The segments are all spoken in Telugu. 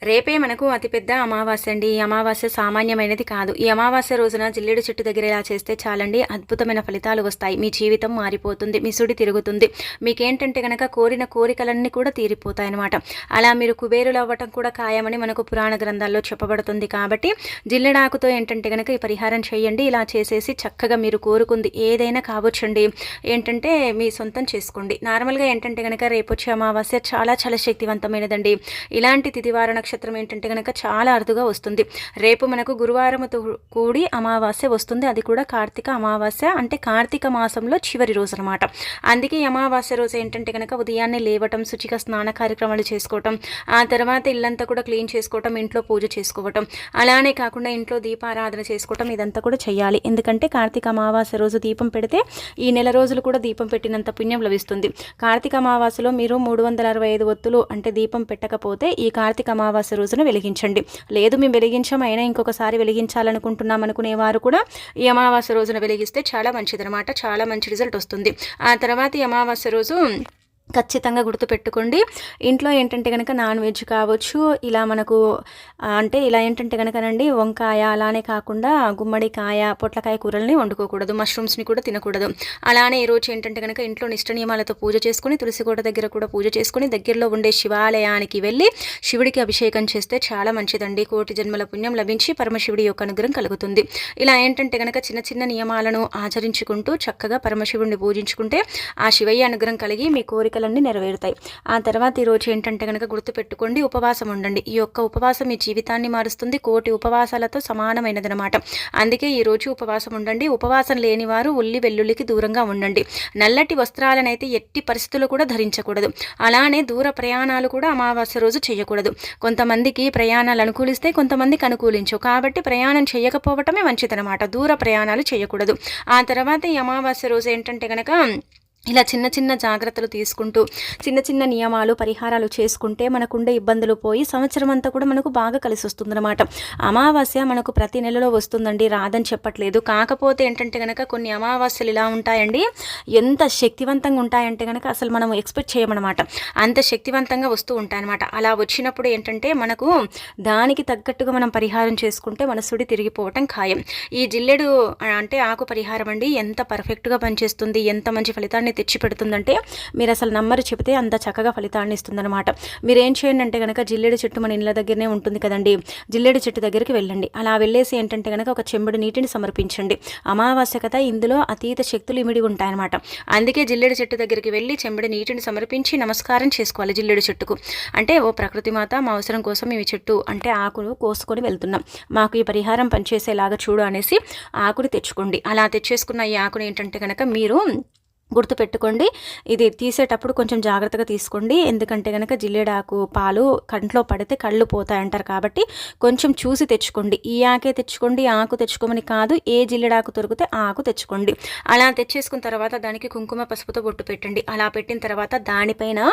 రేపే మనకు అతిపెద్ద అమావాస్య అండి. ఈ అమావాస్య సామాన్యమైనది కాదు. ఈ అమావాస్య రోజున జిల్లేడు చెట్టు దగ్గర ఇలా చేస్తే చాలండి, అద్భుతమైన ఫలితాలు వస్తాయి. మీ జీవితం మారిపోతుంది, మీ సుడి తిరుగుతుంది. మీకేంటంటే గనక కోరిన కోరికలన్నీ కూడా తీరిపోతాయి అనమాట. అలా మీరు కుబేరులు అవ్వటం కూడా ఖాయమని మనకు పురాణ గ్రంథాల్లో చెప్పబడుతుంది. కాబట్టి జిల్లెడాకుతో ఏంటంటే గనక ఈ పరిహారం చేయండి. ఇలా చేసేసి చక్కగా మీరు కోరుకుంది ఏదైనా కావచ్చండి, ఏంటంటే మీ సొంతం చేసుకోండి. నార్మల్గా ఏంటంటే గనక రేపు వచ్చే అమావాస్య చాలా చాలా శక్తివంతమైనదండి. ఇలాంటి తిథివార నక్షత్రం ఏంటంటే కనుక చాలా అరుదుగా వస్తుంది. రేపు మనకు గురువారంతో కూడి అమావాస్య వస్తుంది. అది కూడా కార్తీక అమావాస్య, అంటే కార్తీక మాసంలో చివరి రోజు అనమాట. అందుకే ఈ అమావాస్య రోజు ఏంటంటే కనుక ఉదయాన్నే లేవటం, శుచిగా స్నాన కార్యక్రమాలు చేసుకోవటం, ఆ తర్వాత ఇల్లంతా కూడా క్లీన్ చేసుకోవటం, ఇంట్లో పూజ చేసుకోవటం, అలానే కాకుండా ఇంట్లో దీపారాధన చేసుకోవటం, ఇదంతా కూడా చేయాలి. ఎందుకంటే కార్తీక అమావాస్య రోజు దీపం పెడితే ఈ నెల రోజులు కూడా దీపం పెట్టినంత పుణ్యం లభిస్తుంది. కార్తీక అమావాస్యలో మీరు 365 ఒత్తులు అంటే దీపం పెట్టకపోతే ఈ కార్తీక అమావాస్య రోజున వెలిగించండి. లేదు మేము వెలిగించాం అయినా ఇంకొకసారి వెలిగించాలనుకుంటున్నాం అనుకునేవారు కూడా ఈ అమావాస్య రోజున వెలిగిస్తే చాలా మంచిదన్నమాట. చాలా మంచి రిజల్ట్ వస్తుంది. ఆ తర్వాత ఈ అమావాస్య రోజు ఖచ్చితంగా గుర్తుపెట్టుకోండి, ఇంట్లో ఏంటంటే కనుక నాన్ వెజ్ కావచ్చు, ఇలా మనకు అంటే ఇలా ఏంటంటే కనుకనండి వంకాయ, అలానే కాకుండా గుమ్మడికాయ, పొట్లకాయ కూరల్ని వండుకోకూడదు, మష్రూమ్స్ని కూడా తినకూడదు. అలానే ఈరోజు ఏంటంటే కనుక ఇంట్లో నిష్ట నియమాలతో పూజ చేసుకుని, తులసికోట దగ్గర కూడా పూజ చేసుకుని, దగ్గరలో ఉండే శివాలయానికి వెళ్ళి శివుడికి అభిషేకం చేస్తే చాలా మంచిదండి. కోటి జన్మల పుణ్యం లభించి పరమశివుడి యొక్క అనుగ్రహం కలుగుతుంది. ఇలా ఏంటంటే కనుక చిన్న చిన్న నియమాలను ఆచరించుకుంటూ చక్కగా పరమశివుడిని పూజించుకుంటే ఆ శివయ్య అనుగ్రహం కలిగి మీ కోరిక నెరవేరుతాయి. ఆ తర్వాత ఈరోజు ఏంటంటే కనుక గుర్తుపెట్టుకోండి, ఉపవాసం ఉండండి. ఈ యొక్క ఉపవాసం మీ జీవితాన్ని మారుస్తుంది. కోటి ఉపవాసాలతో సమానమైనదనమాట. అందుకే ఈరోజు ఉపవాసం ఉండండి. ఉపవాసం లేని వారు ఉల్లి వెల్లుల్లికి దూరంగా ఉండండి. నల్లటి వస్త్రాలనైతే ఎట్టి పరిస్థితుల్లో కూడా ధరించకూడదు. అలానే దూర ప్రయాణాలు కూడా అమావాస్య రోజు చేయకూడదు. కొంతమందికి ప్రయాణాలు అనుకూలిస్తే, కొంతమందికి అనుకూలించవు. కాబట్టి ప్రయాణం చేయకపోవటమే మంచిదనమాట. దూర ప్రయాణాలు చేయకూడదు. ఆ తర్వాత ఈ అమావాస్య రోజు ఏంటంటే కనుక ఇలా చిన్న చిన్న జాగ్రత్తలు తీసుకుంటూ చిన్న చిన్న నియమాలు, పరిహారాలు చేసుకుంటే మనకుండే ఇబ్బందులు పోయి సంవత్సరం అంతా కూడా మనకు బాగా కలిసి వస్తుందన్నమాట. అమావాస్య మనకు ప్రతి నెలలో వస్తుందండి, రాదని చెప్పట్లేదు. కాకపోతే ఏంటంటే కనుక కొన్ని అమావాస్యలు ఇలా ఉంటాయండి, ఎంత శక్తివంతంగా ఉంటాయంటే కనుక అసలు మనం ఎక్స్పెక్ట్ చేయమన్నమాట. అంత శక్తివంతంగా వస్తూ ఉంటాయన్నమాట. అలా వచ్చినప్పుడు ఏంటంటే మనకు దానికి తగ్గట్టుగా మనం పరిహారం చేసుకుంటే మన సుడి తిరిగిపోవటం ఖాయం. ఈ జిల్లెడు అంటే ఆకు పరిహారం అండి ఎంత పర్ఫెక్ట్గా పనిచేస్తుంది, ఎంత మంచి ఫలితాన్ని తెచ్చి పెడుతుందంటే మీరు అసలు నమ్మరు, చెబితే అంత చక్కగా ఫలితాన్ని ఇస్తుందన్నమాట. మీరు ఏం చేయండి అంటే కనుక జిల్లేడు చెట్టు మన ఇళ్ళ దగ్గరనే ఉంటుంది కదండి, జిల్లేడు చెట్టు దగ్గరికి వెళ్ళండి. అలా వెళ్ళేసి ఏంటంటే కనుక ఒక చెంబుడు నీటిని సమర్పించండి. అమావాస్య కథ ఇందులో అతీత శక్తులు ఇమిడి ఉంటాయన్నమాట. అందుకే జిల్లేడు చెట్టు దగ్గరికి వెళ్ళి చెంబుడు నీటిని సమర్పించి నమస్కారం చేసుకోవాలి జిల్లేడు చెట్టుకు. అంటే ఓ ప్రకృతి మాత, మా అవసరం కోసం ఈ చెట్టు అంటే ఆకును కోసుకొని వెళ్తున్నాం, మాకు ఈ పరిహారం పనిచేసేలాగా చూడు అనేసి ఆకుని తెచ్చుకోండి. అలా తెచ్చేసుకున్న ఈ ఆకుని ఏంటంటే కనుక మీరు గుర్తుపెట్టుకోండి, ఇది తీసేటప్పుడు కొంచెం జాగ్రత్తగా తీసుకోండి. ఎందుకంటే కనుక జిల్లేడాకు పాలు కంట్లో పడితే కళ్ళు పోతాయంటారు. కాబట్టి కొంచెం చూసి తెచ్చుకోండి. ఈ ఆకే తెచ్చుకోండి, ఆకు తెచ్చుకోమని కాదు, ఏ జిల్లేడాకు దొరికితే ఆ ఆకు తెచ్చుకోండి. అలా తెచ్చేసుకున్న తర్వాత దానికి కుంకుమ పసుపుతో బొట్టు పెట్టండి. అలా పెట్టిన తర్వాత దానిపైన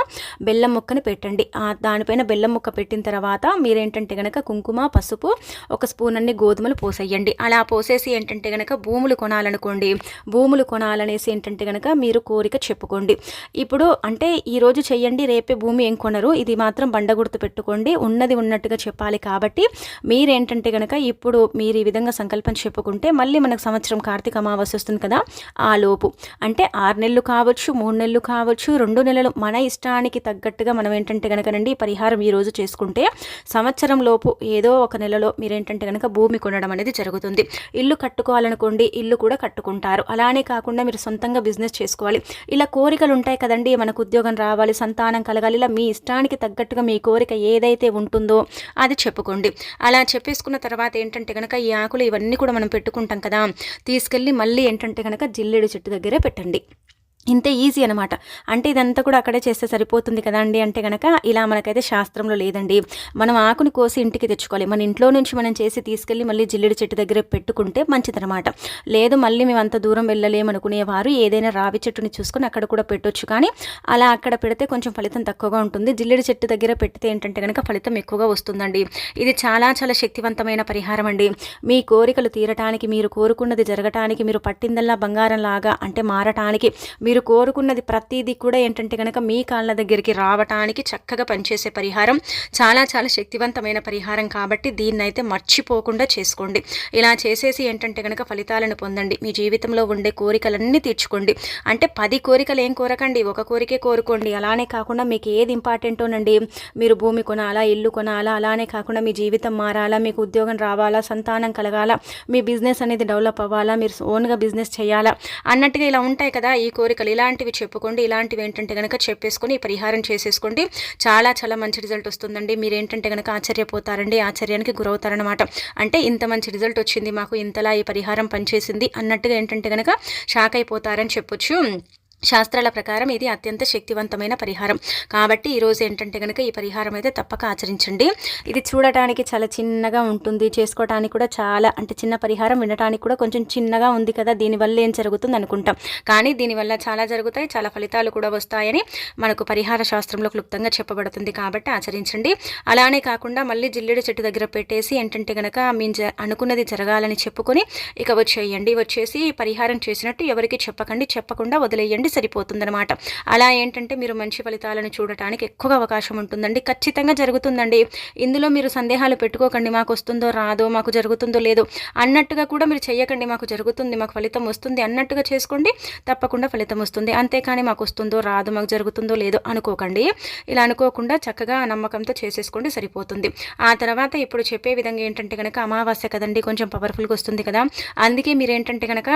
బెల్లం ముక్కని పెట్టండి. దానిపైన బెల్లం ముక్క పెట్టిన తర్వాత మీరేంటంటే కనుక కుంకుమ, పసుపు, ఒక స్పూన్ అన్ని గోధుమలు పోసేయండి. అలా పోసేసి ఏంటంటే కనుక భూములు కొనాలనుకోండి, భూములు కొనాలనేసి ఏంటంటే కనుక మీరు కోరిక చెప్పుకోండి. ఇప్పుడు అంటే ఈరోజు చెయ్యండి, రేపే భూమి ఏం కొనరు, ఇది మాత్రం బండ గుర్తు పెట్టుకోండి. ఉన్నది ఉన్నట్టుగా చెప్పాలి. కాబట్టి మీరేంటంటే కనుక ఇప్పుడు మీరు ఈ విధంగా సంకల్పం చెప్పుకుంటే మళ్ళీ మనకు సంవత్సరం కార్తీక అమావాస్య వస్తుంది కదా, ఆ లోపు అంటే 6 నెలలు కావచ్చు, 3 నెలలు కావచ్చు, 2 నెలలు, మన ఇష్టానికి తగ్గట్టుగా మనం ఏంటంటే కనుకనండి పరిహారం ఈరోజు చేసుకుంటే సంవత్సరం లోపు ఏదో ఒక నెలలో మీరేంటంటే కనుక భూమి కొనడం అనేది జరుగుతుంది. ఇల్లు కట్టుకోవాలనుకోండి, ఇల్లు కూడా కట్టుకుంటారు. అలానే కాకుండా మీరు సొంతంగా బిజినెస్ చేసుకోవాలి. ఇలా కోరికలు ఉంటాయి కదండి, మనకు ఉద్యోగం రావాలి, సంతానం కలగాలి, ఇలా మీ ఇష్టానికి తగ్గట్టుగా మీ కోరిక ఏదైతే ఉంటుందో అది చెప్పుకోండి. అలా చెప్పేసుకున్న తర్వాత ఏంటంటే కనుక ఈ ఆకులు ఇవన్నీ కూడా మనం పెట్టుకుంటాం కదా, తీసుకెళ్ళి మళ్ళీ ఏంటంటే కనుక జిల్లేడు చెట్టు దగ్గరే పెట్టండి. ఇంతే ఈజీ అనమాట. అంటే ఇదంతా కూడా అక్కడే చేస్తే సరిపోతుంది కదండి అంటే కనుక ఇలా మనకైతే శాస్త్రంలో లేదండి. మనం ఆకుని కోసి ఇంటికి తెచ్చుకోవాలి. మన ఇంట్లో నుంచి మనం చేసి తీసుకెళ్ళి మళ్ళీ జిల్లేడు చెట్టు దగ్గర పెట్టుకుంటే మంచిదనమాట. లేదు మళ్ళీ మేము అంత దూరం వెళ్ళలేమనుకునేవారు ఏదైనా రావి చెట్టుని చూసుకొని అక్కడ కూడా పెట్టొచ్చు. కానీ అలా అక్కడ పెడితే కొంచెం ఫలితం తక్కువగా ఉంటుంది. జిల్లేడు చెట్టు దగ్గర పెడితే ఏంటంటే కనుక ఫలితం ఎక్కువగా వస్తుందండి. ఇది చాలా చాలా శక్తివంతమైన పరిహారం అండి. మీ కోరికలు తీరటానికి, మీరు కోరుకున్నది జరగటానికి, మీరు పట్టిందల్లా బంగారం లాగా అంటే మారటానికి, మీరు మీరు కోరుకున్నది ప్రతిదీ కూడా ఏంటంటే కనుక మీ కాళ్ళ దగ్గరికి రావటానికి చక్కగా పనిచేసే పరిహారం, చాలా చాలా శక్తివంతమైన పరిహారం. కాబట్టి దీన్నైతే మర్చిపోకుండా చేసుకోండి. ఇలా చేసేసి ఏంటంటే కనుక ఫలితాలను పొందండి. మీ జీవితంలో ఉండే కోరికలన్నీ తీర్చుకోండి. అంటే 10 కోరికలు ఏం కోరకండి, ఒక కోరికే కోరుకోండి. అలానే కాకుండా మీకు ఏది ఇంపార్టెంటోనండి, మీరు భూమి కొనాలా, ఇల్లు కొనాలా, అలానే కాకుండా మీ జీవితం మారాలా, మీకు ఉద్యోగం రావాలా, సంతానం కలగాలా, మీ బిజినెస్ అనేది డెవలప్ అవ్వాలా, మీరు ఓన్గా బిజినెస్ చేయాలా అన్నట్టుగా ఇలా ఉంటాయి కదా ఈ కోరికలు. ఇలాంటివి చెప్పుకోండి. ఇలాంటివి ఏంటంటే కనుక చెప్పేసుకొని ఈ పరిహారం చేసేసుకోండి. చాలా చాలా మంచి రిజల్ట్ వస్తుందండి. మీరు ఏంటంటే కనుక ఆశ్చర్యపోతారండి, ఆశ్చర్యానికి గురవుతారనమాట. అంటే ఇంత మంచి రిజల్ట్ వచ్చింది మాకు, ఇంతలా ఈ పరిహారం పనిచేసింది అన్నట్టుగా ఏంటంటే కనుక షాక్ అయిపోతారని చెప్పొచ్చు. శాస్త్రాల ప్రకారం ఇది అత్యంత శక్తివంతమైన పరిహారం. కాబట్టి ఈరోజు ఏంటంటే కనుక ఈ పరిహారం అయితే తప్పక ఆచరించండి. ఇది చూడటానికి చాలా చిన్నగా ఉంటుంది, చేసుకోవడానికి కూడా చాలా అంటే చిన్న పరిహారం, వినడానికి కూడా కొంచెం చిన్నగా ఉంది కదా, దీనివల్ల ఏం జరుగుతుంది అనుకుంటాం. కానీ దీనివల్ల చాలా జరుగుతాయి, చాలా ఫలితాలు కూడా వస్తాయని మనకు పరిహార శాస్త్రంలో క్లుప్తంగా చెప్పబడుతుంది. కాబట్టి ఆచరించండి. అలానే కాకుండా మళ్ళీ జిల్లేడు చెట్టు దగ్గర పెట్టేసి ఏంటంటే కనుక మీ అనుకున్నది జరగాలని చెప్పుకొని ఇక వచ్చేయండి. వచ్చేసి పరిహారం చేసినట్టు ఎవరికి చెప్పకండి, చెప్పకుండా వదిలేయండి, సరిపోతుందనమాట. అలా ఏంటంటే మీరు మంచి ఫలితాలను చూడటానికి ఎక్కువగా అవకాశం ఉంటుందండి. ఖచ్చితంగా జరుగుతుందండి. ఇందులో మీరు సందేహాలు పెట్టుకోకండి, మాకు వస్తుందో రాదో, మాకు జరుగుతుందో లేదో అన్నట్టుగా కూడా మీరు చెయ్యకండి. మాకు జరుగుతుంది, మాకు ఫలితం వస్తుంది అన్నట్టుగా చేసుకోండి, తప్పకుండా ఫలితం వస్తుంది. అంతేకాని మాకు వస్తుందో రాదో, మాకు జరుగుతుందో లేదో అనుకోకండి. ఇలా అనుకోకుండా చక్కగా నమ్మకంతో చేసేసుకోండి, సరిపోతుంది. ఆ తర్వాత ఇప్పుడు చెప్పే విధంగా ఏంటంటే కనుక అమావాస్య కదండి, కొంచెం పవర్ఫుల్గా వస్తుంది కదా, అందుకే మీరేంటంటే కనుక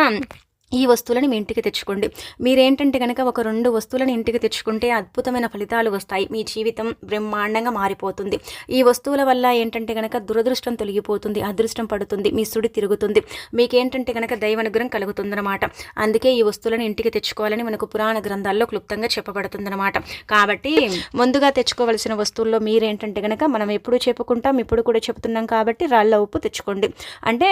ఈ వస్తువులను మీ ఇంటికి తెచ్చుకోండి. మీరేంటంటే కనుక ఒక 2 వస్తువులను ఇంటికి తెచ్చుకుంటే అద్భుతమైన ఫలితాలు వస్తాయి. మీ జీవితం బ్రహ్మాండంగా మారిపోతుంది. ఈ వస్తువుల వల్ల ఏంటంటే కనుక దురదృష్టం తొలగిపోతుంది, అదృష్టం పడుతుంది, మీ సుడి తిరుగుతుంది, మీకేంటంటే కనుక దైవానుగ్రహం కలుగుతుందన్నమాట. అందుకే ఈ వస్తువులను ఇంటికి తెచ్చుకోవాలని మనకు పురాణ గ్రంథాల్లో క్లుప్తంగా చెప్పబడుతుందన్నమాట. కాబట్టి ముందుగా తెచ్చుకోవలసిన వస్తువుల్లో మీరేంటంటే కనుక మనం ఎప్పుడు చెప్పుకుంటాం, ఇప్పుడు కూడా చెప్తున్నాం కాబట్టి రాళ్ళ ఉప్పు తెచ్చుకోండి. అంటే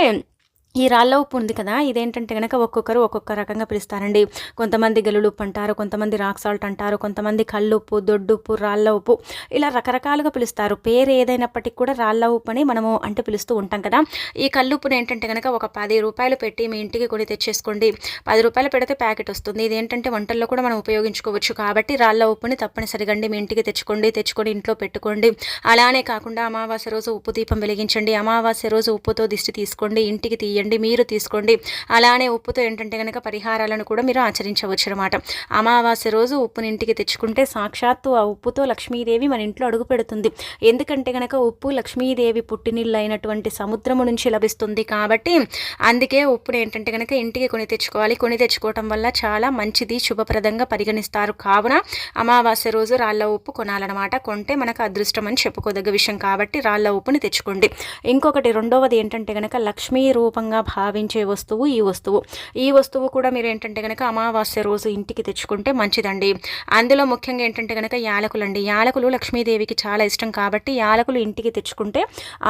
ఈ రాళ్ళ ఉప్పు ఉంది కదా, ఇదేంటంటే కనుక ఒక్కొక్కరు ఒక్కొక్క రకంగా పిలుస్తారండి. కొంతమంది గెలులుప్పు అంటారు, కొంతమంది రాక్ సాల్ట్ అంటారు, కొంతమంది కల్లుప్పు, దొడ్డుప్పు, రాళ్ళ ఉప్పు, ఇలా రకరకాలుగా పిలుస్తారు. పేరు ఏదైనప్పటికీ కూడా రాళ్ళ ఉప్పు అని మనము అంటే పిలుస్తూ ఉంటాం కదా. ఈ కల్లుప్పుని ఏంటంటే కనుక ఒక 10 రూపాయలు పెట్టి మీ ఇంటికి కొని తెచ్చేసుకోండి. 10 రూపాయలు పెడితే ప్యాకెట్ వస్తుంది. ఇదేంటంటే వంటల్లో కూడా మనం ఉపయోగించుకోవచ్చు. కాబట్టి రాళ్ళ ఉప్పుని తప్పనిసరిగా మీ ఇంటికి తెచ్చుకొని ఇంట్లో పెట్టుకోండి. అలానే కాకుండా అమావాస్య రోజు ఉప్పు దీపం వెలిగించండి. అమావాస్య రోజు ఉప్పుతో దిష్టి తీసుకోండి, ఇంటికి తీయండి, మీరు తీసుకోండి. అలానే ఉప్పుతో ఏంటంటే కనుక పరిహారాలను కూడా మీరు ఆచరించవచ్చు అనమాట. అమావాస్య రోజు ఉప్పుని ఇంటికి తెచ్చుకుంటే సాక్షాత్తు ఆ ఉప్పుతో లక్ష్మీదేవి మన ఇంట్లో అడుగు పెడుతుంది. ఎందుకంటే కనుక ఉప్పు లక్ష్మీదేవి పుట్టినిల్లు అయినటువంటి సముద్రము నుంచి లభిస్తుంది. కాబట్టి అందుకే ఉప్పుని ఏంటంటే కనుక ఇంటికి కొని తెచ్చుకోవాలి. కొని తెచ్చుకోవటం వల్ల చాలా మంచిది, శుభప్రదంగా పరిగణిస్తారు. కావున అమావాస్య రోజు రాళ్ళ ఉప్పు కొనాలన్నమాట. కొంటే మనకు అదృష్టం అని చెప్పుకోదగ్గ విషయం. కాబట్టి రాళ్ళ ఉప్పుని తెచ్చుకోండి. ఇంకొకటి రెండవది ఏంటంటే కనుక లక్ష్మీ రూపంగా భావించే వస్తువు ఈ వస్తువు కూడా మీరు ఏంటంటే కనుక అమావాస్య రోజు ఇంటికి తెచ్చుకుంటే మంచిదండి. అందులో ముఖ్యంగా ఏంటంటే కనుక యాలకులండి. యాలకులు లక్ష్మీదేవికి చాలా ఇష్టం. కాబట్టి యాలకులు ఇంటికి తెచ్చుకుంటే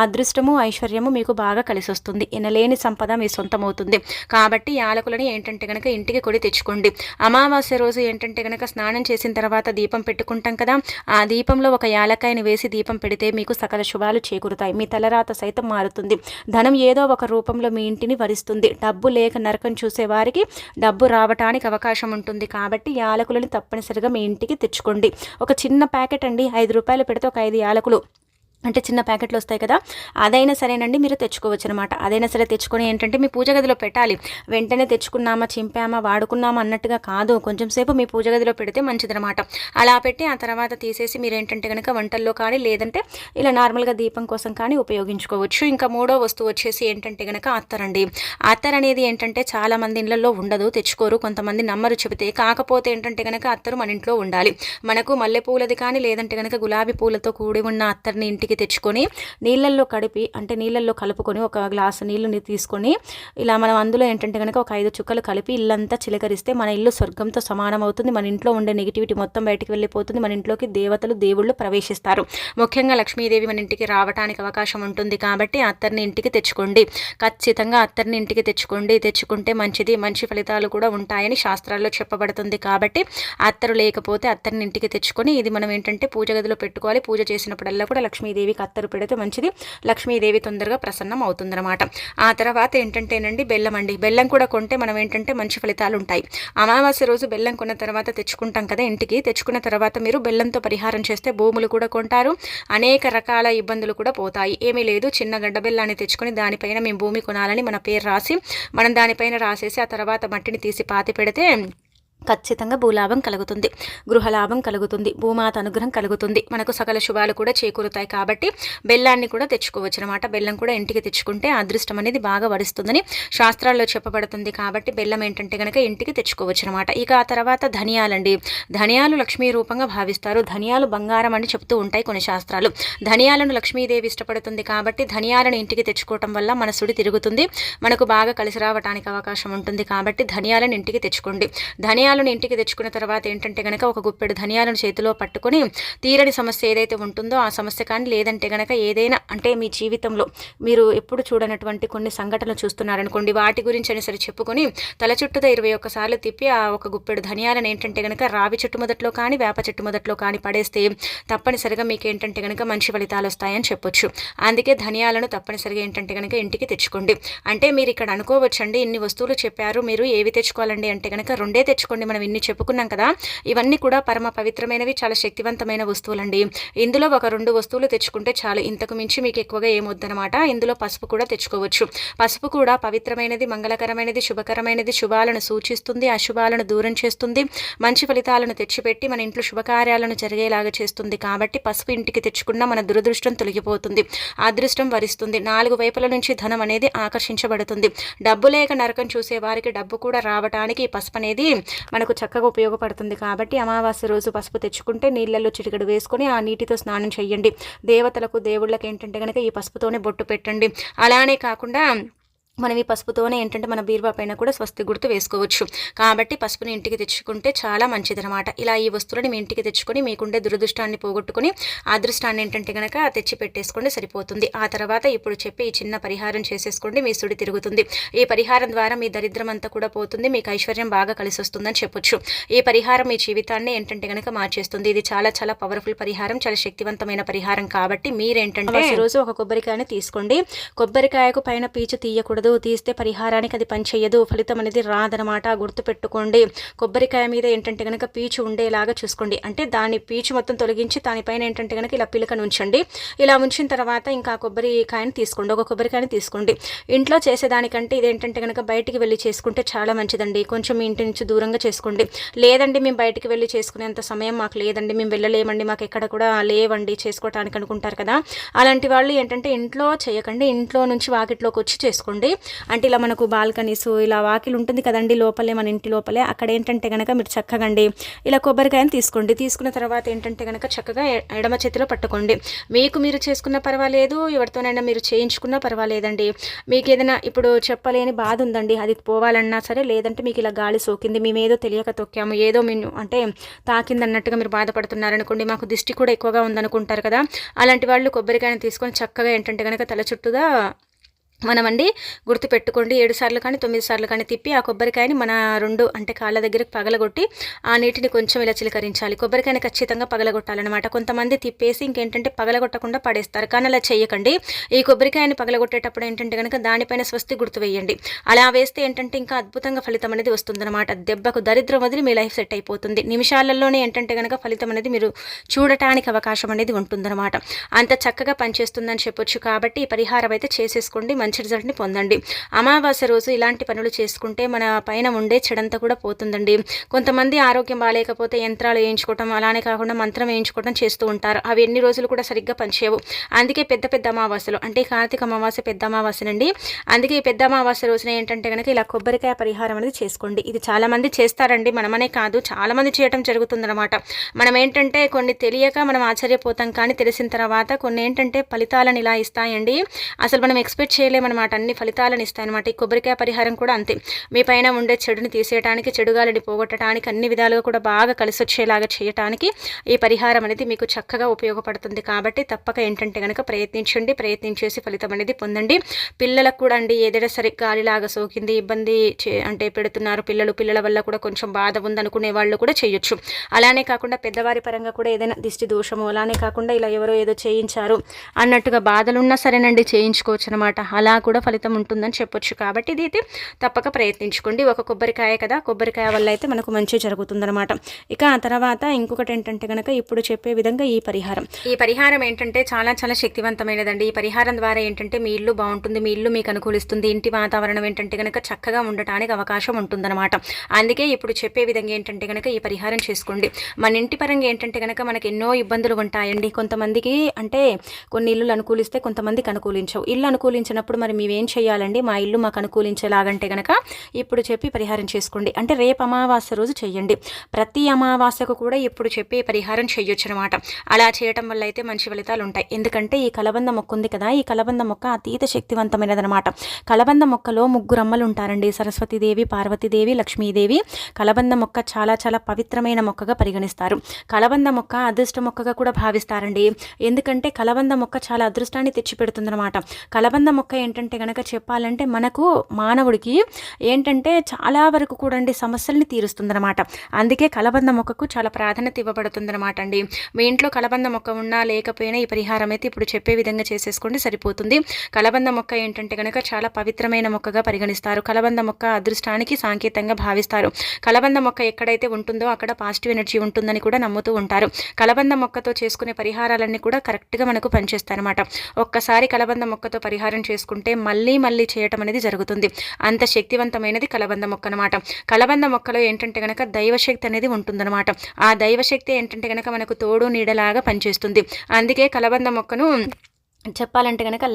అదృష్టము, ఐశ్వర్యము మీకు బాగా కలిసి వస్తుంది. ఎనలేని సంపద మీ సొంతమవుతుంది. కాబట్టి యాలకులని ఏంటంటే కనుక ఇంటికి కొని తెచ్చుకోండి. అమావాస్య రోజు ఏంటంటే కనుక స్నానం చేసిన తర్వాత దీపం పెట్టుకుంటాం కదా, ఆ దీపంలో ఒక యాలకాయని వేసి దీపం పెడితే మీకు సకల శుభాలు చేకూరుతాయి. మీ తలరాత సైతం మారుతుంది. ధనం ఏదో ఒక రూపంలో మీ ఇంటిని వరిస్తుంది. డబ్బు లేక నరకం చూసే వారికి డబ్బు రావటానికి అవకాశం ఉంటుంది. కాబట్టి యాలకులను తప్పనిసరిగా మీ ఇంటికి తెచ్చుకోండి. ఒక చిన్న ప్యాకెట్ అండి, 5 రూపాయలు పెడితే ఒక 5 యాలకులు అంటే చిన్న ప్యాకెట్లు వస్తాయి కదా, అదైనా సరేనండి మీరు తెచ్చుకోవచ్చు అనమాట. అదైనా సరే తెచ్చుకొని ఏంటంటే మీ పూజ గదిలో పెట్టాలి. వెంటనే తెచ్చుకున్నామా, చింపామా, వాడుకున్నామా అన్నట్టుగా కాదు, కొంచెం సేపు మీ పూజ గదిలో పెడితే మంచిదనమాట. అలా పెట్టి ఆ తర్వాత తీసేసి మీరు ఏంటంటే కనుక వంటల్లో కానీ లేదంటే ఇలా నార్మల్గా దీపం కోసం కానీ ఉపయోగించుకోవచ్చు. ఇంకా మూడో వస్తువు వచ్చేసి ఏంటంటే కనుక అత్తరండి. అత్తర్ అనేది ఏంటంటే చాలా మంది ఇళ్లలో ఉండదు, తెచ్చుకోరు, కొంతమంది నమ్మరు చెబితే. కాకపోతే ఏంటంటే కనుక అత్తరు మన ఇంట్లో ఉండాలి. మనకు మల్లె పూలది కానీ లేదంటే కనుక గులాబీ పూలతో కూడి ఉన్న అత్తర్ని ఇంటికి తెచ్చుకొని నీళ్ళల్లో కలుపుకొని ఒక గ్లాసు నీళ్ళని తీసుకొని ఇలా మనం అందులో ఏంటంటే కనుక ఒక 5 చుక్కలు కలిపి ఇల్లంతా చిలకరిస్తే మన ఇల్లు స్వర్గంతో సమానం అవుతుంది. మన ఇంట్లో ఉండే నెగిటివిటీ మొత్తం బయటికి వెళ్ళిపోతుంది. మన ఇంట్లోకి దేవతలు, దేవుళ్ళు ప్రవేశిస్తారు. ముఖ్యంగా లక్ష్మీదేవి మన ఇంటికి రావడానికి అవకాశం ఉంటుంది. కాబట్టి అత్తర్ని ఇంటికి తెచ్చుకోండి. ఖచ్చితంగా అత్తర్ని ఇంటికి తెచ్చుకుంటే మంచిది, మంచి ఫలితాలు కూడా ఉంటాయని శాస్త్రాల్లో చెప్పబడుతుంది. కాబట్టి అత్తరు లేకపోతే అత్తర్ని ఇంటికి తెచ్చుకొని ఇది మనం ఏంటంటే పూజ గదిలో పెట్టుకోవాలి. పూజ చేసినప్పుడల్లా కూడా లక్ష్మీదేవి లక్ష్మీదేవికి అత్తరు పెడితే మంచిది, లక్ష్మీదేవి తొందరగా ప్రసన్నం అవుతుందన్నమాట. ఆ తర్వాత ఏంటంటేనండి బెల్లం అండి. బెల్లం కూడా కొంటే మనం ఏంటంటే మంచి ఫలితాలు ఉంటాయి. అమావాస్య రోజు బెల్లం కొన్న తర్వాత తెచ్చుకుంటాం కదా ఇంటికి, తెచ్చుకున్న తర్వాత మీరు బెల్లంతో పరిహారం చేస్తే భూములు కూడా కొంటారు, అనేక రకాల ఇబ్బందులు కూడా పోతాయి. ఏమీ లేదు, చిన్న గడ్డ బెల్లాన్ని తెచ్చుకొని దానిపైన మేము భూమి కొనాలని మన పేరు రాసి మనం దానిపైన రాసేసి ఆ తర్వాత మట్టిని తీసి పాతి పెడితే ఖచ్చితంగా భూలాభం కలుగుతుంది, గృహలాభం కలుగుతుంది, భూమాత అనుగ్రహం కలుగుతుంది, మనకు సకల శుభాలు కూడా చేకూరుతాయి. కాబట్టి బెల్లాన్ని కూడా తెచ్చుకోవచ్చు అనమాట. బెల్లం కూడా ఇంటికి తెచ్చుకుంటే అదృష్టం అనేది బాగా వరిస్తుందని శాస్త్రాల్లో చెప్పబడుతుంది. కాబట్టి బెల్లం ఏంటంటే కనుక ఇంటికి తెచ్చుకోవచ్చు అనమాట. ఇక ఆ తర్వాత ధనియాలండి. ధనియాలు లక్ష్మీ రూపంగా భావిస్తారు. ధనియాలు బంగారం అని చెప్తూ ఉంటాయి కొన్ని శాస్త్రాలు. ధనియాలను లక్ష్మీదేవి ఇష్టపడుతుంది కాబట్టి ధనియాలను ఇంటికి తెచ్చుకోవటం వల్ల మన సుడి తిరుగుతుంది, మనకు బాగా కలిసి రావడానికి అవకాశం ఉంటుంది. కాబట్టి ధనియాలను ఇంటికి తెచ్చుకోండి. ధనియాలను ఇంటికి తెచ్చుకున్న తర్వాత ఏంటంటే కనుక ఒక గుప్పెడు ధనియాలను చేతిలో పట్టుకొని తీరని సమస్య ఏదైతే ఉంటుందో ఆ సమస్య కానీ లేదంటే కనుక ఏదైనా అంటే మీ జీవితంలో మీరు ఎప్పుడు చూడనటువంటి కొన్ని సంఘటనలు చూస్తున్నారనుకోండి, వాటి గురించి అని సరే చెప్పుకొని తల చుట్టూతో 21 సార్లు తిప్పి ఆ ఒక గుప్పెడు ధనియాలను ఏంటంటే కనుక రావి చెట్టు మొదట్లో కానీ వేప చెట్టు మొదట్లో కానీ పడేస్తే తప్పనిసరిగా మీకు ఏంటంటే కనుక మంచి ఫలితాలు వస్తాయని చెప్పొచ్చు. అందుకే ధనియాలను తప్పనిసరిగా ఏంటంటే కనుక ఇంటికి తెచ్చుకోండి. అంటే మీరు ఇక్కడ అనుకోవచ్చండి ఇన్ని వస్తువులు చెప్పారు, మీరు ఏవి తెచ్చుకోవాలండి అంటే కనుక 2 తెచ్చుకోండి. మనం ఇన్ని చెప్పుకున్నాం కదా, ఇవన్నీ కూడా పరమ పవిత్రమైనవి, చాలా శక్తివంతమైన వస్తువులండి. ఇందులో ఒక 2 వస్తువులు తెచ్చుకుంటే చాలు, ఇంతకు మించి మీకు ఎక్కువగా ఏమొద్దనమాట. ఇందులో పసుపు కూడా తెచ్చుకోవచ్చు. పసుపు కూడా పవిత్రమైనది, మంగళకరమైనది, శుభకరమైనది, శుభాలను సూచిస్తుంది, అశుభాలను దూరం చేస్తుంది, మంచి ఫలితాలను తెచ్చిపెట్టి మన ఇంట్లో శుభకార్యాలను జరిగేలాగా చేస్తుంది. కాబట్టి పసుపు ఇంటికి తెచ్చుకున్న మన దురదృష్టం తొలగిపోతుంది, అదృష్టం వరిస్తుంది, 4 వైపుల నుంచి ధనం అనేది ఆకర్షించబడుతుంది. డబ్బు లేక నరకం చూసే వారికి డబ్బు కూడా రావడానికి ఈ పసుపు అనేది మనకు చక్కగా ఉపయోగపడుతుంది. కాబట్టి అమావాస్య రోజు పసుపు తెచ్చుకుంటే నీళ్ళల్లో చిటికెడు వేసుకొని ఆ నీటితో స్నానం చేయండి. దేవతలకు దేవుళ్ళకి ఏంటంటే కనుక ఈ పసుపుతోనే బొట్టు పెట్టండి. అలానే కాకుండా మనం ఈ పసుపుతోనే ఏంటంటే మన బీరువా పైన కూడా స్వస్తి గుర్తు వేసుకోవచ్చు. కాబట్టి పసుపుని ఇంటికి తెచ్చుకుంటే చాలా మంచిదనమాట. ఇలా ఈ వస్తువులని మీ ఇంటికి తెచ్చుకొని మీకుండే దురదృష్టాన్ని పోగొట్టుకుని అదృష్టాన్ని ఏంటంటే కనుక తెచ్చి పెట్టేసుకోండి, సరిపోతుంది. ఆ తర్వాత ఇప్పుడు చెప్పి ఈ చిన్న పరిహారం చేసేసుకోండి, మీ సుడి తిరుగుతుంది. ఈ పరిహారం ద్వారా మీ దరిద్రం అంతా కూడా పోతుంది, మీకు ఐశ్వర్యం బాగా కలిసి వస్తుందని చెప్పొచ్చు. ఈ పరిహారం మీ జీవితాన్ని ఏంటంటే కనుక మార్చేస్తుంది. ఇది చాలా చాలా పవర్ఫుల్ పరిహారం, చాలా శక్తివంతమైన పరిహారం. కాబట్టి మీరేంటంటే రోజు ఒక కొబ్బరికాయని తీసుకోండి. కొబ్బరికాయకు పైన పీచు తీయకూడదు, తీస్తే పరిహారానికి అది పనిచేయదు, ఫలితం అనేది రాదనమాట. గుర్తుపెట్టుకోండి. కొబ్బరికాయ మీద ఏంటంటే కనుక పీచు ఉండేలాగా చూసుకోండి. అంటే దాని పీచు మొత్తం తొలగించి దానిపైన ఏంటంటే కనుక ఇలా పిలకను ఉంచండి. ఇలా ఉంచిన తర్వాత ఇంకా కొబ్బరికాయని తీసుకోండి, ఒక కొబ్బరికాయని తీసుకోండి. ఇంట్లో చేసేదానికంటే ఇదేంటంటే కనుక బయటికి వెళ్ళి చేసుకుంటే చాలా మంచిదండి. కొంచెం మీ ఇంటి నుంచి దూరంగా చేసుకోండి. లేదండి మేము బయటికి వెళ్ళి చేసుకునేంత సమయం మాకు లేదండి, మేము వెళ్ళలేమండి, మాకు ఎక్కడ కూడా లేవండి చేసుకోవటానికి అనుకుంటారు కదా, అలాంటి వాళ్ళు ఏంటంటే ఇంట్లో చేయకండి, ఇంట్లో నుంచి వాకిట్లోకి వచ్చి చేసుకోండి. అంటే ఇలా మనకు బాల్కనీస్ ఇలా వాకిలు ఉంటుంది కదండి లోపలే, మన ఇంటి లోపలే, అక్కడ ఏంటంటే కనుక మీరు చక్కగా అండి ఇలా కొబ్బరికాయని తీసుకోండి. తీసుకున్న తర్వాత ఏంటంటే కనుక చక్కగా ఎడమ చేతిలో పట్టుకోండి. మీకు మీరు చేసుకున్న పర్వాలేదు, ఎవరితోనైనా మీరు చేయించుకున్నా పర్వాలేదండి. మీకు ఏదైనా ఇప్పుడు చెప్పలేని బాధ ఉందండి, అది పోవాలన్నా సరే, లేదంటే మీకు ఇలా గాలి సోకింది, మేమేదో తెలియక తొక్కాము, ఏదో మేము అంటే తాకిందన్నట్టుగా మీరు బాధపడుతున్నారనుకోండి, మాకు దిష్టి కూడా ఎక్కువగా ఉందనుకుంటారు కదా, అలాంటి వాళ్ళు కొబ్బరికాయని తీసుకొని చక్కగా ఏంటంటే కనుక తల చుట్టూగా మనమండి గుర్తుపెట్టుకోండి 7 సార్లు కానీ 9 సార్లు కానీ తిప్పి ఆ కొబ్బరికాయని మన 2 అంటే కాళ్ళ దగ్గరికి పగలగొట్టి ఆ నీటిని కొంచెం ఇలా చిలకరించాలి. కొబ్బరికాయని ఖచ్చితంగా పగలగొట్టాలన్నమాట. కొంతమంది తిప్పేసి ఇంకేంటంటే పగలగొట్టకుండా పడేస్తారు, కానీ అలా చేయకండి. ఈ కొబ్బరికాయని పగలగొట్టేటప్పుడు ఏంటంటే కనుక దానిపైన స్వస్తి గుర్తు వేయండి. అలా వేస్తే ఏంటంటే ఇంకా అద్భుతంగా ఫలితం అనేది వస్తుందన్నమాట. దెబ్బకు దరిద్రం వదిలి మీ లైఫ్ సెట్ అయిపోతుంది. నిమిషాలలోనే ఏంటంటే కనుక ఫలితం అనేది మీరు చూడటానికి అవకాశం అనేది ఉంటుందన్నమాట. అంత చక్కగా పనిచేస్తుందని చెప్పొచ్చు. కాబట్టి ఈ పరిహారం అయితే చేసేసుకోండి, మంచి రిజల్ట్ని పొందండి. అమావాస్య రోజు ఇలాంటి పనులు చేసుకుంటే మన పైన ఉండే చెడంతా కూడా పోతుందండి. కొంతమంది ఆరోగ్యం బాగాలేకపోతే యంత్రాలు వేయించుకోవటం, అలానే కాకుండా మంత్రం వేయించుకోవడం చేస్తూ ఉంటారు. అవి ఎన్ని రోజులు కూడా సరిగ్గా పనిచేయవు. అందుకే పెద్ద పెద్ద అమావాస్యలు అంటే కార్తీక అమావాస్య పెద్ద అమావాస్యనండి. అందుకే ఈ పెద్ద అమావాస్య రోజున ఏంటంటే కనుక ఇలా కొబ్బరికాయ పరిహారం అనేది చేసుకోండి. ఇది చాలామంది చేస్తారండి, మనమనే కాదు చాలామంది చేయటం జరుగుతుందన్నమాట. మనం ఏంటంటే కొన్ని తెలియక మనం ఆశ్చర్యపోతాం, కానీ తెలిసిన తర్వాత కొన్ని ఏంటంటే ఫలితాలను ఇలా ఇస్తాయండి, అసలు మనం ఎక్స్పెక్ట్ చేయలేదు చేయలేమన్నమాట, అన్ని ఫలితాలను ఇస్తాయన్నమాట. ఈ కొబ్బరికాయ పరిహారం కూడా అంతే, మీ పైన ఉండే చెడుని తీసేయడానికి, చెడు గాలిని పోగొట్టడానికి, అన్ని విధాలుగా కూడా బాగా కలిసి వచ్చేలాగా చేయడానికి ఈ పరిహారం అనేది మీకు చక్కగా ఉపయోగపడుతుంది. కాబట్టి తప్పక ఏంటంటే కనుక ప్రయత్నించండి, ప్రయత్నించేసి ఫలితం అనేది పొందండి. పిల్లలకు కూడా అండి ఏదైనా సరే గాలిలాగా సోకింది, ఇబ్బంది అంటే పెడుతున్నారు పిల్లల వల్ల కూడా కొంచెం బాధ ఉందనుకునే వాళ్ళు కూడా చేయొచ్చు. అలానే కాకుండా పెద్దవారి పరంగా కూడా ఏదైనా దిష్టి దోషము, అలానే కాకుండా ఇలా ఎవరో ఏదో చేయించారు అన్నట్టుగా బాధలున్నా సరేనండి చేయించుకోవచ్చు అనమాట. అలా కూడా ఫలితం ఉంటుందని చెప్పొచ్చు. కాబట్టి ఇది అయితే తప్పక ప్రయత్నించుకోండి. ఒక కొబ్బరికాయ కదా, కొబ్బరికాయ వల్ల అయితే మనకు మంచి జరుగుతుందనమాట. ఇక ఆ తర్వాత ఇంకొకటి ఏంటంటే కనుక ఇప్పుడు చెప్పే విధంగా ఈ పరిహారం ఏంటంటే చాలా చాలా శక్తివంతమైనదండి. ఈ పరిహారం ద్వారా ఏంటంటే మీ ఇల్లు బాగుంటుంది, మీ ఇల్లు మీకు అనుకూలిస్తుంది, ఇంటి వాతావరణం ఏంటంటే కనుక చక్కగా ఉండటానికి అవకాశం ఉంటుందన్నమాట. అందుకే ఇప్పుడు చెప్పే విధంగా ఏంటంటే కనుక ఈ పరిహారం చేసుకోండి. మన ఇంటి పరంగా ఏంటంటే కనుక మనకి ఎన్నో ఇబ్బందులు ఉంటాయండి. కొంతమందికి అంటే కొన్ని ఇల్లులు అనుకూలిస్తే కొంతమందికి అనుకూలించవు. ఇల్లు అనుకూలించినప్పుడు మరి మేమేం చేయాలండి, మా ఇల్లు మాకు అనుకూలించేలాగంటే కనుక ఇప్పుడు చెప్పి పరిహారం చేసుకోండి. అంటే రేపు అమావాస్య రోజు చెయ్యండి. ప్రతి అమావాస్యకు కూడా ఇప్పుడు చెప్పే పరిహారం చేయొచ్చు అనమాట. అలా చేయటం వల్ల అయితే మంచి ఫలితాలు ఉంటాయి. ఎందుకంటే ఈ కలబంద మొక్క ఉంది కదా, ఈ కలబంద మొక్క అతీత శక్తివంతమైనదనమాట. కలబంద మొక్కలో 3 అమ్మలు ఉంటారండి, సరస్వతీదేవి, పార్వతీదేవి, లక్ష్మీదేవి. కలబంద మొక్క చాలా చాలా పవిత్రమైన మొక్కగా పరిగణిస్తారు. కలబంద మొక్క అదృష్ట మొక్కగా కూడా భావిస్తారండి. ఎందుకంటే కలబంద మొక్క చాలా అదృష్టాన్ని తెచ్చిపెడుతుందనమాట. కలబంద మొక్క ఏంటంటే కనుక చెప్పాలంటే మనకు మానవుడికి ఏంటంటే చాలా వరకు కూడా అండి సమస్యల్ని తీరుస్తుందనమాట. అందుకే కలబంద మొక్కకు చాలా ప్రాధాన్యత ఇవ్వబడుతుందనమాట అండి. మీ ఇంట్లో కలబంద మొక్క ఉన్నా లేకపోయినా ఈ పరిహారం అయితే ఇప్పుడు చెప్పే విధంగా చేసేసుకోండి, సరిపోతుంది. కలబంద మొక్క ఏంటంటే కనుక చాలా పవిత్రమైన మొక్కగా పరిగణిస్తారు. కలబంద మొక్క అదృష్టానికి సాంకేతంగా భావిస్తారు. కలబంద మొక్క ఎక్కడైతే ఉంటుందో అక్కడ పాజిటివ్ ఎనర్జీ ఉంటుందని కూడా నమ్ముతూ ఉంటారు. కలబంద మొక్కతో చేసుకునే పరిహారాలన్నీ కూడా కరెక్ట్గా మనకు పనిచేస్తాయన్నమాట. ఒక్కసారి కలబంద మొక్కతో పరిహారం చేసుకుంటే మళ్ళీ మళ్ళీ చేయటం అనేది జరుగుతుంది. అంత శక్తివంతమైనది కలబంద మొక్క అనమాట. కలబంద మొక్కలో ఏంటంటే కనుక దైవశక్తి అనేది ఉంటుందన్నమాట. ఆ దైవశక్తి ఏంటంటే కనుక మనకు తోడు నీడలాగా పనిచేస్తుంది. అందుకే కలబంద మొక్కను చెప్పాలంటే కనుక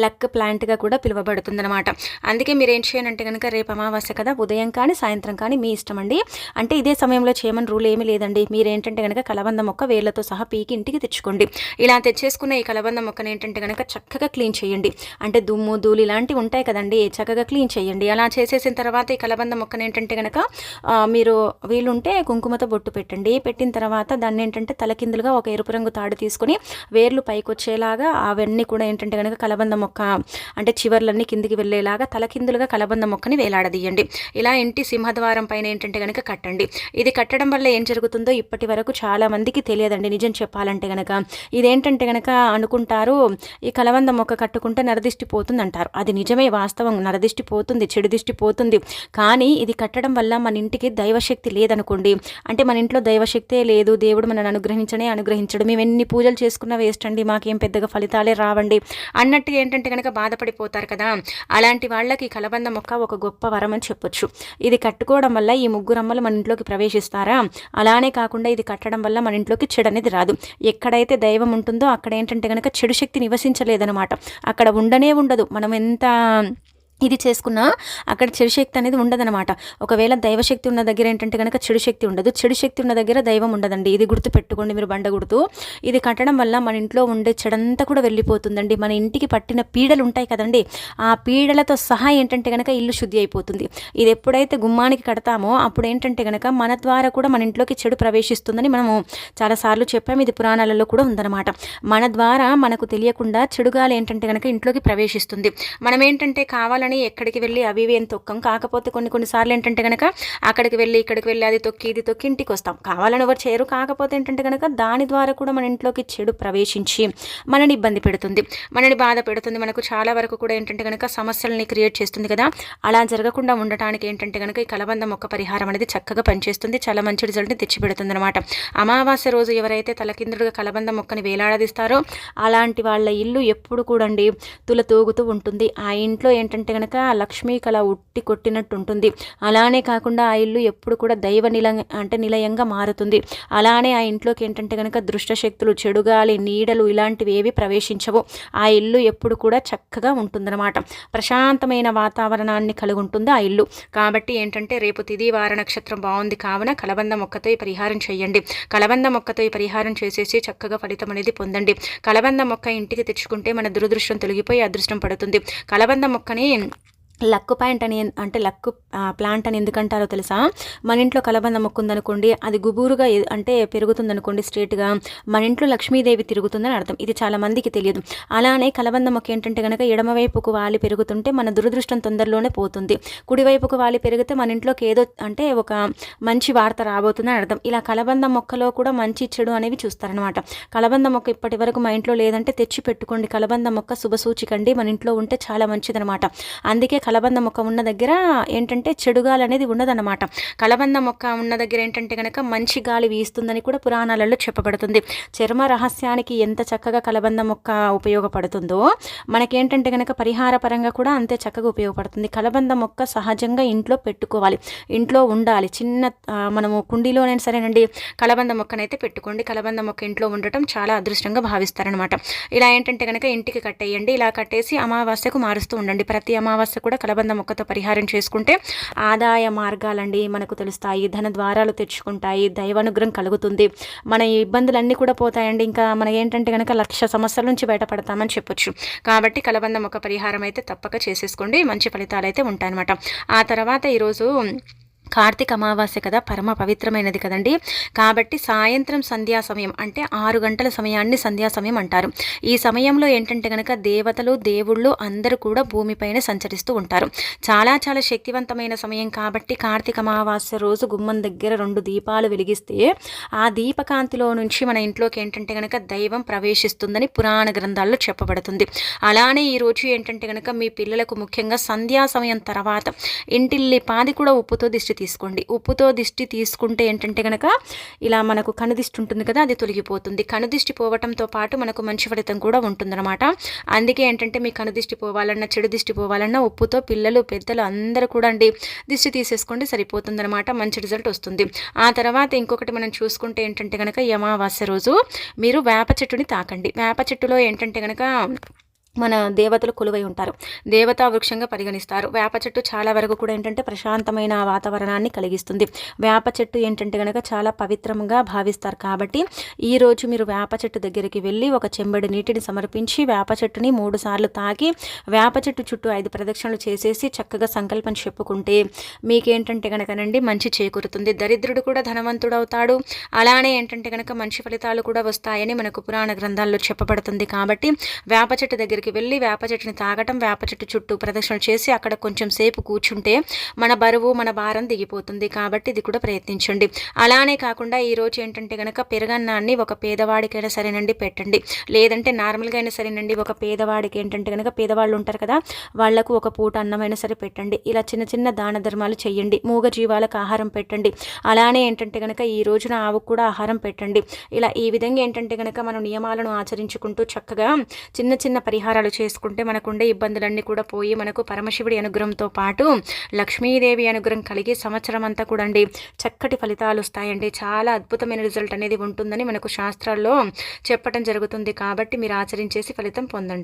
లక్ ప్లాంట్గా కూడా పిలువబడుతుందన్నమాట. అందుకే మీరు ఏం చేయాలంటే కనుక రేపు అమావాస్య కదా, ఉదయం కానీ సాయంత్రం కానీ మీ ఇష్టం అండి. అంటే ఇదే సమయంలో చేయమని రూల్ ఏమీ లేదండి. మీరేంటంటే కనుక కలబంద మొక్క వేర్లతో సహా పీకి ఇంటికి తెచ్చుకోండి. ఇలా తెచ్చేసుకున్న ఈ కలబంద మొక్కను ఏంటంటే కనుక చక్కగా క్లీన్ చేయండి. అంటే దుమ్ము ధూళి ఇలాంటివి ఉంటాయి కదండి, చక్కగా క్లీన్ చేయండి. అలా చేసేసిన తర్వాత ఈ కలబంద మొక్కను ఏంటంటే కనుక మీరు వీలుంటే కుంకుమతో బొట్టు పెట్టండి. పెట్టిన తర్వాత దాన్ని ఏంటంటే తలకిందులుగా ఒక ఎరుపు రంగు తాడు తీసుకొని వేర్లు పైకి వచ్చేలా అవన్నీ కూడా ఏంటంటే కనుక కలబంద మొక్క అంటే చివర్లన్నీ కిందికి వెళ్ళేలాగా తలకిందులుగా కలబంద మొక్కని వేలాడదీయండి. ఇలా ఇంటి సింహద్వారం పైన ఏంటంటే కనుక కట్టండి. ఇది కట్టడం వల్ల ఏం జరుగుతుందో ఇప్పటి వరకు చాలా మందికి తెలియదండి. నిజం చెప్పాలంటే కనుక ఇదేంటంటే కనుక అనుకుంటారు ఈ కలబంద మొక్క కట్టుకుంటే నరదిష్టి పోతుంది అంటారు. అది నిజమే, వాస్తవం, నరదిష్టి పోతుంది, చెడు దిష్టి పోతుంది. కానీ ఇది కట్టడం వల్ల మన ఇంటికి దైవశక్తి లేదనుకోండి, అంటే మన ఇంట్లో దైవశక్తే లేదు, దేవుడు మనల్ని అనుగ్రహించడు, మేము ఎన్ని పూజలు చేసుకున్నా వేస్ట్ అండి, మాకేం పెద్దగా ఫలితాలే రావండి అన్నట్టుగా ఏంటంటే కనుక బాధపడిపోతారు కదా. అలాంటి వాళ్ళకి కలబంద మొక్క ఒక గొప్ప వరం అని చెప్పొచ్చు. ఇది కట్టుకోవడం వల్ల ఈ 3 అమ్మలు మన ఇంట్లోకి ప్రవేశిస్తారా. అలానే కాకుండా ఇది కట్టడం వల్ల మన ఇంట్లోకి చెడు అనేది రాదు. ఎక్కడైతే దైవం ఉంటుందో అక్కడ ఏంటంటే కనుక చెడు శక్తి నివసించలేదనమాట. అక్కడ ఉండనే ఉండదు. మనం ఎంత ఇది చేసుకున్నా అక్కడ చెడు శక్తి అనేది ఉండదనమాట. ఒకవేళ దైవశక్తి ఉన్న దగ్గర ఏంటంటే కనుక చెడు శక్తి ఉండదు, చెడు శక్తి ఉన్న దగ్గర దైవం ఉండదండి. ఇది గుర్తు పెట్టుకోండి మీరు, బండ గుర్తు. ఇది కట్టడం వల్ల మన ఇంట్లో ఉండే చెడంతా కూడా వెళ్ళిపోతుందండి. మన ఇంటికి పట్టిన పీడలు ఉంటాయి కదండి, ఆ పీడలతో సహా ఏంటంటే కనుక ఇల్లు శుద్ధి అయిపోతుంది. ఇది ఎప్పుడైతే గుమ్మానికి కడతామో అప్పుడు ఏంటంటే కనుక మన ద్వారా కూడా మన ఇంట్లోకి చెడు ప్రవేశిస్తుందని మనము చాలాసార్లు చెప్పాము. ఇది పురాణాలలో కూడా ఉందన్నమాట. మన ద్వారా మనకు తెలియకుండా చెడుగాలు ఏంటంటే కనుక ఇంట్లోకి ప్రవేశిస్తుంది. మనం ఏంటంటే కావాలని ఎక్కడికి వెళ్ళి అవి ఏం తొక్కం. కాకపోతే కొన్నిసార్లు ఏంటంటే కనుక అక్కడికి వెళ్ళి ఇక్కడికి వెళ్ళి అది తొక్కి ఇది తొక్కి ఇంటికి వస్తాం. కావాలని ఎవరు చేయరు. కాకపోతే ఏంటంటే కనుక దాని ద్వారా కూడా మన ఇంట్లోకి చెడు ప్రవేశించి మనని ఇబ్బంది పెడుతుంది, మనని బాధ పెడుతుంది. మనకు చాలా వరకు కూడా ఏంటంటే కనుక సమస్యలని క్రియేట్ చేస్తుంది కదా. అలా జరగకుండా ఉండటానికి ఏంటంటే కనుక ఈ కలబంద మొక్క పరిహారం అనేది చక్కగా పనిచేస్తుంది. చాలా మంచి రిజల్ట్ని తెచ్చిపెడుతుంది అనమాట. అమావాస్య రోజు ఎవరైతే తలకిందులుగా కలబంద మొక్కని వేలాడదీస్తారో అలాంటి వాళ్ళ ఇల్లు ఎప్పుడు కూడా తుల తూగుతూ ఉంటుంది. ఆ ఇంట్లో ఏంటంటే కనుక లక్ష్మీ కళ ఉట్టి కొట్టినట్టు ఉంటుంది. అలానే కాకుండా ఆ ఇల్లు ఎప్పుడు కూడా దైవ నిలయంగా మారుతుంది. అలానే ఆ ఇంట్లోకి ఏంటంటే కనుక దుష్ట శక్తులు, చెడుగాలి, నీడలు ఇలాంటివి ఏవి ప్రవేశించవు. ఆ ఇల్లు ఎప్పుడు కూడా చక్కగా ఉంటుందన్నమాట. ప్రశాంతమైన వాతావరణాన్ని కలిగి ఉంటుంది ఆ ఇల్లు. కాబట్టి ఏంటంటే రేపు తిథి వార నక్షత్రం బాగుంది కావున కలబంద మొక్కతో ఈ పరిహారం చేయండి. కలబంద మొక్కతో ఈ పరిహారం చేసేసి చక్కగా ఫలితం అనేది పొందండి. కలబంద మొక్క ఇంటికి తెచ్చుకుంటే మన దురదృష్టం తొలగిపోయి అదృష్టం పడుతుంది. కలబంద మొక్కని లక్కు పాయింట్ అని అంటే లక్కు ప్లాంట్ అని ఎందుకంటారో తెలుసా? మన ఇంట్లో కలబంద మొక్క ఉందనుకోండి, అది గుబూరుగా అంటే పెరుగుతుందనుకోండి స్ట్రేట్గా, మన ఇంట్లో లక్ష్మీదేవి తిరుగుతుందని అర్థం. ఇది చాలా మందికి తెలియదు. అలానే కలబంద మొక్క ఏంటంటే కనుక ఎడమవైపుకు వాలి పెరుగుతుంటే మన దురదృష్టం తొందరలోనే పోతుంది. కుడివైపుకు వాలి పెరిగితే మన ఇంట్లోకి ఏదో అంటే ఒక మంచి వార్త రాబోతుందని అర్థం. ఇలా కలబంద మొక్కలో కూడా మంచి చెడు అనేవి చూస్తారనమాట. కలబంద మొక్క ఇప్పటి వరకు మా ఇంట్లో లేదంటే తెచ్చి పెట్టుకోండి. కలబంద మొక్క శుభసూచికండి, మన ఇంట్లో ఉంటే చాలా మంచిదనమాట. అందుకే కలబంద మొక్క ఉన్న దగ్గర ఏంటంటే చెడు గాలి అనేది ఉండదన్నమాట. కలబంద మొక్క ఉన్న దగ్గర ఏంటంటే కనుక మంచి గాలి వీస్తుందని కూడా పురాణాలలో చెప్పబడుతుంది. చర్మ రహస్యానికి ఎంత చక్కగా కలబంద మొక్క ఉపయోగపడుతుందో మనకేంటంటే కనుక పరిహార పరంగా కూడా అంతే చక్కగా ఉపయోగపడుతుంది. కలబంద మొక్క సహజంగా ఇంట్లో పెట్టుకోవాలి, ఇంట్లో ఉండాలి. చిన్న మనము కుండీలోనైనా సరేనండి కలబంద మొక్కనైతే పెట్టుకోండి. కలబంద మొక్క ఇంట్లో ఉండటం చాలా అదృష్టంగా భావిస్తారనమాట. ఇలా ఏంటంటే కనుక ఇంటికి కట్టేయండి. ఇలా కట్టేసి అమావాస్యకు మారుస్తూ ఉండండి. ప్రతి అమావాస్య కూడా కలబంద మొక్కతో పరిహారం చేసుకుంటే ఆదాయ మార్గాలండి మనకు తెలుస్తాయి, ధన ద్వారాలు తెచ్చుకుంటాయి, దైవానుగ్రహం కలుగుతుంది, మన ఇబ్బందులన్నీ కూడా పోతాయండి. ఇంకా మన ఏంటంటే కనుక 1,00,000 సమస్యల నుంచి బయటపడతామని చెప్పొచ్చు. కాబట్టి కలబంద మొక్క పరిహారం అయితే తప్పక చేసేసుకోండి, మంచి ఫలితాలు అయితే ఉంటాయన్నమాట. ఆ తర్వాత ఈరోజు కార్తీక అమావాస్య కదా, పరమ పవిత్రమైనది కదండి. కాబట్టి సాయంత్రం సంధ్యా సమయం అంటే 6 గంటల సమయాన్ని సంధ్యా సమయం అంటారు. ఈ సమయంలో ఏంటంటే కనుక దేవతలు, దేవుళ్ళు అందరూ కూడా భూమిపైన సంచరిస్తూ ఉంటారు. చాలా చాలా శక్తివంతమైన సమయం. కాబట్టి కార్తీక అమావాస్య రోజు గుమ్మం దగ్గర 2 దీపాలు వెలిగిస్తే ఆ దీపకాంతిలో నుంచి మన ఇంట్లోకి ఏంటంటే కనుక దైవం ప్రవేశిస్తుందని పురాణ గ్రంథాల్లో చెప్పబడుతుంది. అలానే ఈరోజు ఏంటంటే కనుక మీ పిల్లలకు ముఖ్యంగా సంధ్యా సమయం తర్వాత ఇంటిల్లి పాది కూడా ఉప్పుతో దిష్టి తీసుకోండి. ఉప్పుతో దిష్టి తీసుకుంటే ఏంటంటే కనుక ఇలా మనకు కనుదిష్టి ఉంటుంది కదా, అది తొలగిపోతుంది. కనుదిష్టి పోవటంతో పాటు మనకు మంచి ఫలితం కూడా ఉంటుందన్నమాట. అందుకే ఏంటంటే మీ కనుదిష్టి పోవాలన్నా, చెడు దిష్టి పోవాలన్నా ఉప్పుతో పిల్లలు, పెద్దలు అందరూ కూడా అండి దిష్టి తీసేసుకోండి, సరిపోతుందన్నమాట. మంచి రిజల్ట్ వస్తుంది. ఆ తర్వాత ఇంకొకటి మనం చూసుకుంటే ఏంటంటే కనుక ఈ అమావాస్య రోజు మీరు వేప చెట్టుని తాకండి. వేప చెట్టులో ఏంటంటే కనుక మన దేవతలు కొలువై ఉంటారు, దేవతా వృక్షంగా పరిగణిస్తారు. వేప చెట్టు చాలా వరకు కూడా ఏంటంటే ప్రశాంతమైన వాతావరణాన్ని కలిగిస్తుంది. వేప చెట్టు ఏంటంటే కనుక చాలా పవిత్రంగా భావిస్తారు. కాబట్టి ఈరోజు మీరు వేప చెట్టు దగ్గరికి వెళ్ళి ఒక చెంబడి నీటిని సమర్పించి వేప చెట్టుని 3 సార్లు తాకి వేప చెట్టు చుట్టూ 5 ప్రదక్షిణలు చేసేసి చక్కగా సంకల్పం చెప్పుకుంటే మీకేంటంటే కనుకనండి మంచి చేకూరుతుంది. దరిద్రుడు కూడా ధనవంతుడు అవుతాడు. అలానే ఏంటంటే కనుక మంచి ఫలితాలు కూడా వస్తాయని మనకు పురాణ గ్రంథాల్లో చెప్పబడుతుంది. కాబట్టి వేప చెట్టు దగ్గరికి వెళ్ళి వేప చెట్టుని తాగటం, వేప చెట్టు చుట్టూ ప్రదక్షిణలు చేసి అక్కడ కొంచెం సేపు కూర్చుంటే మన బరువు, మన భారం దిగిపోతుంది. కాబట్టి ఇది కూడా ప్రయత్నించండి. అలానే కాకుండా ఈరోజు ఏంటంటే కనుక పెరుగన్నాన్ని ఒక పేదవాడికైనా సరేనండి పెట్టండి. లేదంటే నార్మల్గా అయినా సరేనండి ఒక పేదవాడికి ఏంటంటే కనుక పేదవాళ్ళు ఉంటారు కదా, వాళ్లకు ఒక పూట అన్నమైనా సరే పెట్టండి. ఇలా చిన్న చిన్న దాన ధర్మాలు చేయండి. మూగ జీవాలకు ఆహారం పెట్టండి. అలానే ఏంటంటే కనుక ఈ రోజున ఆవుకు కూడా ఆహారం పెట్టండి. ఇలా ఈ విధంగా ఏంటంటే కనుక మనం నియమాలను ఆచరించుకుంటూ చక్కగా చిన్న చిన్న పరిహారాలు చేసుకుంటే మనకుండే ఇబ్బందులన్నీ కూడా పోయి మనకు పరమశివుడి అనుగ్రహంతో పాటు లక్ష్మీదేవి అనుగ్రహం కలిగి సంవత్సరం అంతా కూడా అండి చక్కటి ఫలితాలు వస్తాయండి. చాలా అద్భుతమైన రిజల్ట్ అనేది ఉంటుందని మనకు శాస్త్రాల్లో చెప్పడం జరుగుతుంది. కాబట్టి మీరు ఆచరించేసి ఫలితం పొందండి.